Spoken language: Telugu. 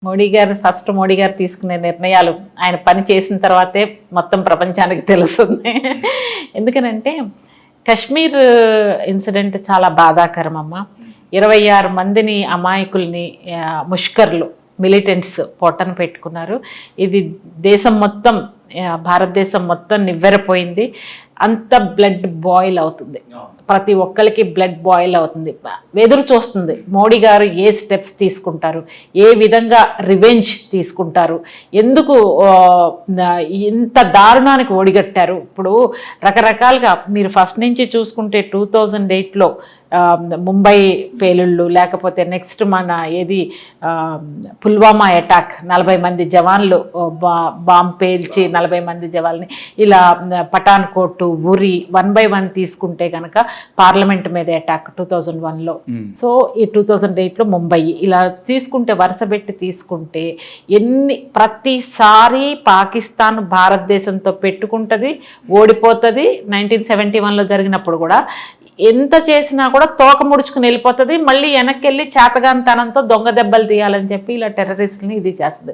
మోడీ గారు తీసుకునే నిర్ణయాలు ఆయన పని చేసిన తర్వాతే మొత్తం ప్రపంచానికి తెలుస్తుంది. ఎందుకనంటే కశ్మీర్ ఇన్సిడెంట్ చాలా బాధాకరం అమ్మ. 26 మందిని అమాయకుల్ని ముష్కర్లు మిలిటెంట్స్ పొట్టన పెట్టుకున్నారు. ఇది దేశం మొత్తం భారతదేశం మొత్తం నివ్వెరపోయింది. అంత బ్లడ్ బాయిల్ అవుతుంది, ప్రతి ఒక్కరికి బ్లడ్ బాయిల్ అవుతుంది. ఎదురు చూస్తుంది మోడీ గారు ఏ స్టెప్స్ తీసుకుంటారు, ఏ విధంగా రివెంజ్ తీసుకుంటారు, ఎందుకు ఇంత దారుణానికి ఒడిగట్టారు. ఇప్పుడు రకరకాలుగా మీరు ఫస్ట్ నుంచి చూసుకుంటే 2008లో ముంబై పేలుళ్ళు, లేకపోతే నెక్స్ట్ మన పుల్వామా అటాక్, 40 మంది జవాన్లు బాంబు పేల్చి 40 మంది జవాన్ని, ఇలా పఠాన్కోట్, ఉరి, 1 by 1 తీసుకుంటే కనుక పార్లమెంట్ మీద అటాక్ 2001లో, సో ఈ 2008లో ముంబై, ఇలా తీసుకుంటే వరుసపెట్టి తీసుకుంటే ప్రతిసారి పాకిస్తాన్ భారతదేశంతో పెట్టుకుంటుంది, ఓడిపోతుంది. 1971లో జరిగినప్పుడు కూడా ఎంత చేసినా కూడా తోక ముడుచుకుని వెళ్ళిపోతుంది, మళ్ళీ వెనక్కి వెళ్ళి చేతగానితనంతో దొంగ దెబ్బలు తీయాలని చెప్పి ఇలా టెర్రరిస్ట్ని ఇది చేస్తుంది.